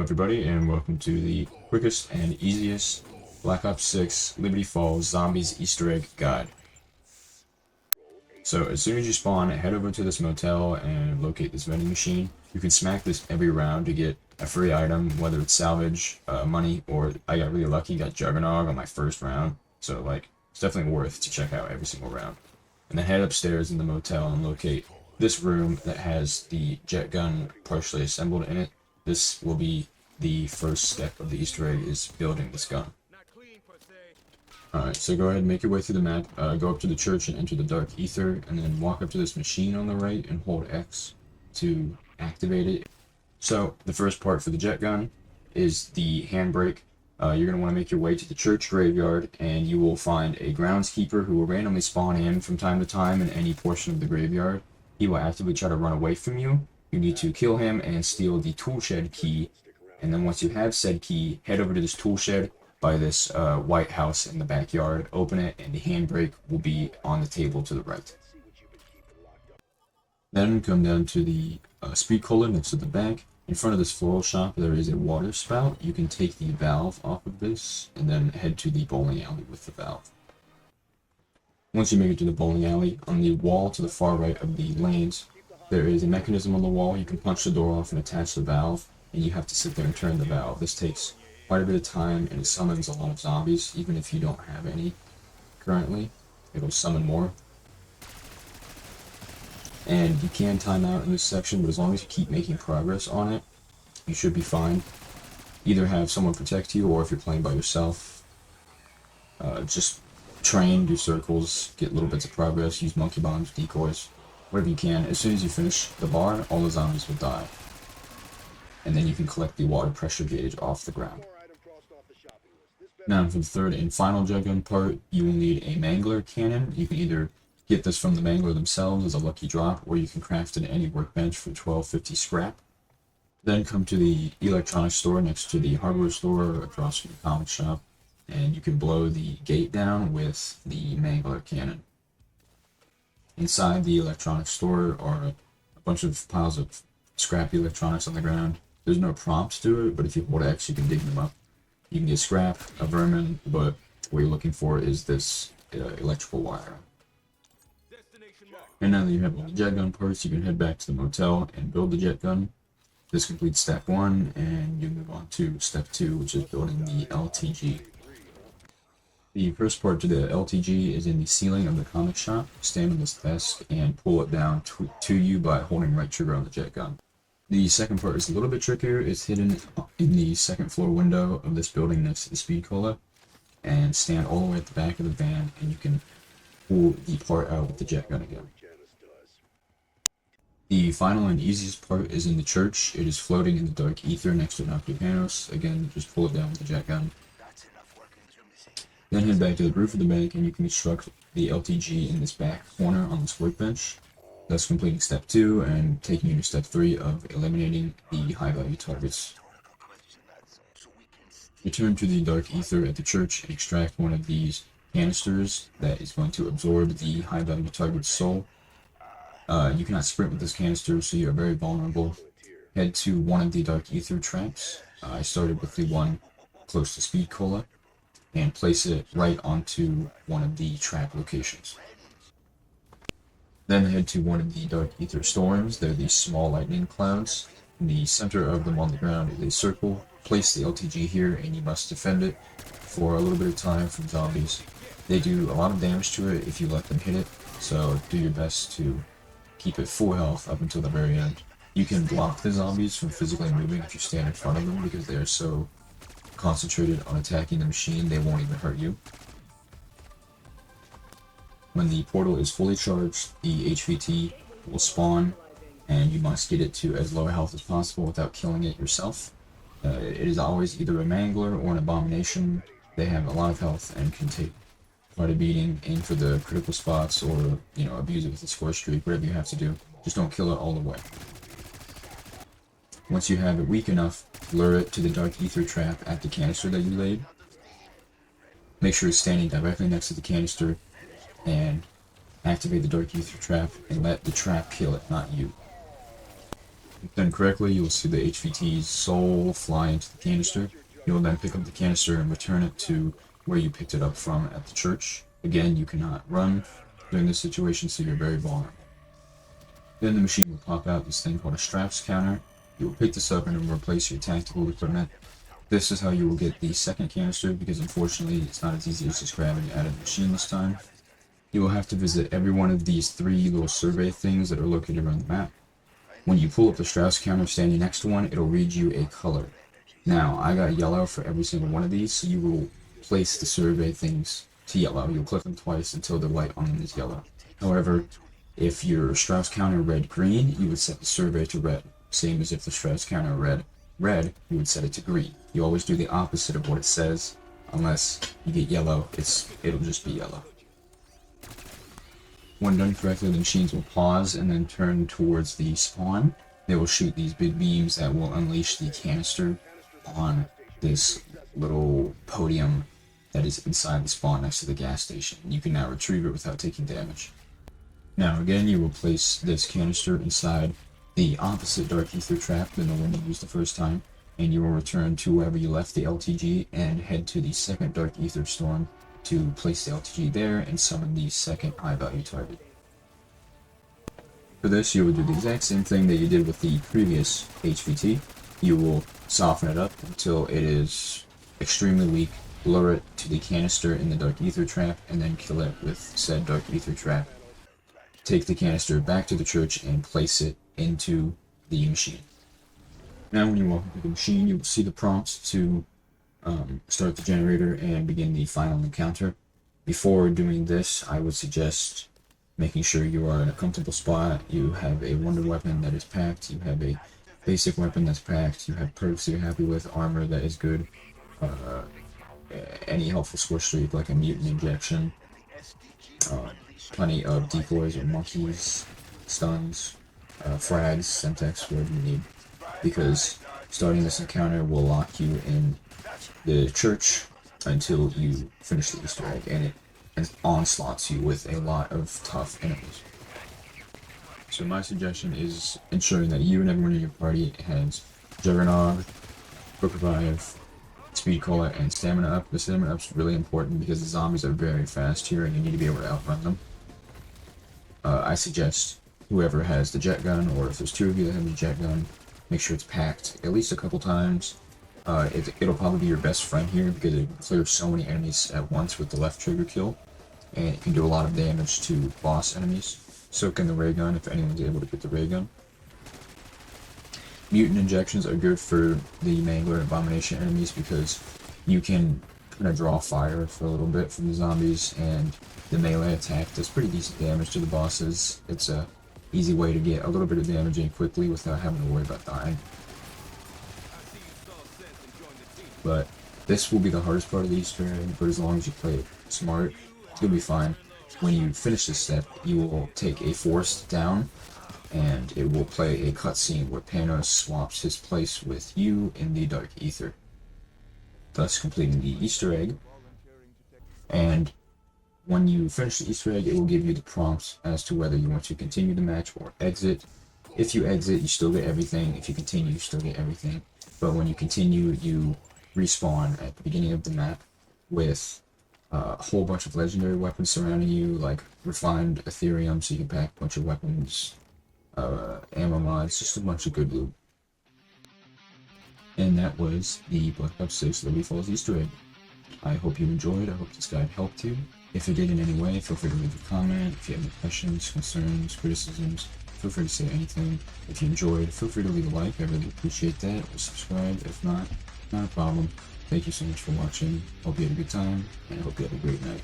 everybody, and welcome to the quickest and easiest Black Ops 6 Liberty Falls Zombies Easter Egg Guide. So as soon as you spawn, head over to this motel and locate this vending machine. You can smack this every round to get a free item, whether it's salvage, money, or I got really lucky, got Juggernog on my first round. So like, it's definitely worth to check out every single round. And then head upstairs in the motel and locate this room that has the jet gun partially assembled in it. This will be the first step of the Easter egg, is building this gun. Alright, so go ahead and make your way through the map, go up to the church and enter the Dark Ether, and then walk up to this machine on the right and hold X to activate it. So, the first part for the jet gun is the handbrake. You're going to want to make your way to the church graveyard, and you will find a groundskeeper who will randomly spawn in from time to time in any portion of the graveyard. He will actively try to run away from you. You need to kill him and steal the toolshed key, and then once you have said key, head over to this toolshed by this white house in the backyard, open it, and the handbrake will be on the table to the right. Then come down to the speed cooler next to the bank. In front of this floral shop there is a water spout. You can take the valve off of this and then head to the bowling alley with the valve. Once you make it to the bowling alley, on the wall to the far right of the lanes, there is a mechanism on the wall. You can punch the door off and attach the valve, and you have to sit there and turn the valve. This takes quite a bit of time, and it summons a lot of zombies, even if you don't have any currently. It'll summon more. And you can time out in this section, but as long as you keep making progress on it, you should be fine. Either have someone protect you, or if you're playing by yourself, just train, do circles, get little bits of progress, use monkey bombs, decoys, whatever you can. As soon as you finish the bar, all the zombies will die. And then you can collect the water pressure gauge off the ground. Now for the third and final jet gun part, you will need a mangler cannon. You can either get this from the mangler themselves as a lucky drop, or you can craft it at any workbench for 1250 scrap. Then come to the electronics store next to the hardware store across from the comic shop, and you can blow the gate down with the mangler cannon. Inside the electronics store are a bunch of piles of scrappy electronics on the ground. There's no prompt to it, but if you hold X, you can dig them up. You can get scrap, a vermin, but what you're looking for is this electrical wire. And now that you have all the jet gun parts, you can head back to the motel and build the jet gun. This completes step 1, and you move on to step 2, which is building the LTG. The first part to the LTG is in the ceiling of the comic shop. Stand on this desk and pull it down to you by holding right trigger on the jet gun. The second part is a little bit trickier. It's hidden in the second floor window of this building next to the speed cola. And stand all the way at the back of the van, and you can pull the part out with the jet gun again. The final and easiest part is in the church. It is floating in the dark ether next to Dr. Panos. Again, just pull it down with the jet gun. Then head back to the roof of the bank, and you can construct the LTG in this back corner on this workbench, thus completing step 2 and taking you to step 3 of eliminating the high value targets. Return to the dark ether at the church and extract one of these canisters that is going to absorb the high value target's soul. You cannot sprint with this canister, so you are very vulnerable. Head to one of the dark ether traps. I started with the one close to speed cola, and place it right onto one of the trap locations. Then head to one of the dark ether storms. They're these small lightning clouds. In the center of them on the ground is a circle. Place the LTG here, and you must defend it for a little bit of time from zombies. They do a lot of damage to it if you let them hit it, so do your best to keep it full health up until the very end. You can block the zombies from physically moving if you stand in front of them, because they are so concentrated on attacking the machine, they won't even hurt you. When the portal is fully charged, the HVT will spawn, and you must get it to as low health as possible without killing it yourself. It is always either a mangler or an abomination. They have a lot of health and can take quite a beating. Aim for the critical spots, or abuse it with a score streak, whatever you have to do. Just don't kill it all the way. Once you have it weak enough, lure it to the dark ether trap at the canister that you laid. Make sure it's standing directly next to the canister, and activate the dark ether trap and let the trap kill it, not you. If done correctly, you will see the HVT's soul fly into the canister. You will then pick up the canister and return it to where you picked it up from at the church. Again, you cannot run during this situation, so you're very vulnerable. Then the machine will pop out this thing called a straps counter. You will pick this up and it will replace your tactical equipment. This is how you will get the second canister, because unfortunately it's not as easy as just grabbing it out of the machine this time. You will have to visit every one of these 3 little survey things that are located around the map. When you pull up the Strauss counter standing next to one, it'll read you a color. Now, I got yellow for every single one of these, so you will place the survey things to yellow. You'll click them twice until the light on them is yellow. However, if your Strauss counter read green, you would set the survey to red. Same as if the Strauss counter read red, you would set it to green. You always do the opposite of what it says, unless you get yellow, it'll just be yellow. When done correctly, the machines will pause and then turn towards the spawn. They will shoot these big beams that will unleash the canister on this little podium that is inside the spawn next to the gas station. You can now retrieve it without taking damage. Now again, you will place this canister inside the opposite Dark Aether trap than the one you used the first time, and you will return to wherever you left the LTG and head to the second Dark Aether storm to place the LTG there and summon the second high value target. For this, you will do the exact same thing that you did with the previous HVT. You will soften it up until it is extremely weak, lure it to the canister in the Dark Aether trap, and then kill it with said Dark Aether trap. Take the canister back to the church and place it into the machine. Now when you walk into the machine, you will see the prompts to start the generator and begin the final encounter. Before doing this, I would suggest making sure you are in a comfortable spot. You have a wonder weapon that is packed, you have a basic weapon that's packed, you have perks you're happy with, armor that is good, any helpful score streak like a mutant injection, plenty of decoys or monkeys, stuns, frags, semtex, whatever you need, because starting this encounter will lock you in the church until you finish the Easter egg, and it onslaughts you with a lot of tough enemies. So my suggestion is ensuring that you and everyone in your party has Juggernog, Quick Revive, Speed Cola, and Stamina Up. The Stamina Up is really important because the zombies are very fast here and you need to be able to outrun them. I suggest whoever has the jet gun, or if there's 2 of you that have the jet gun, make sure it's packed at least a couple times. It'll probably be your best friend here because it can clear so many enemies at once with the left trigger kill, and it can do a lot of damage to boss enemies. Soak in the ray gun if anyone's able to get the ray gun. Mutant injections are good for the Mangler and Abomination enemies because you can kind of draw fire for a little bit from the zombies, and the melee attack does pretty decent damage to the bosses. It's a easy way to get a little bit of damage in quickly without having to worry about dying. But this will be the hardest part of the Easter egg, but as long as you play it smart, you'll be fine. When you finish this step, you will take a forest down, and it will play a cutscene where Panos swaps his place with you in the Dark Aether, thus completing the Easter egg. And when you finish the Easter egg, it will give you the prompts as to whether you want to continue the match or exit. If you exit, you still get everything. If you continue, you still get everything. But when you continue, you respawn at the beginning of the map with a whole bunch of legendary weapons surrounding you, like refined Ethereum, so you can pack a bunch of weapons, ammo mods, just a bunch of good loot. And that was the Black Ops 6 Liberty Falls Easter egg. I hope you enjoyed. I hope this guide helped you. If it did in any way, feel free to leave a comment. If you have any questions, concerns, criticisms, feel free to say anything. If you enjoyed, feel free to leave a like. I really appreciate that. Or subscribe. If not, not a problem. Thank you so much for watching. Hope you had a good time, and I hope you have a great night.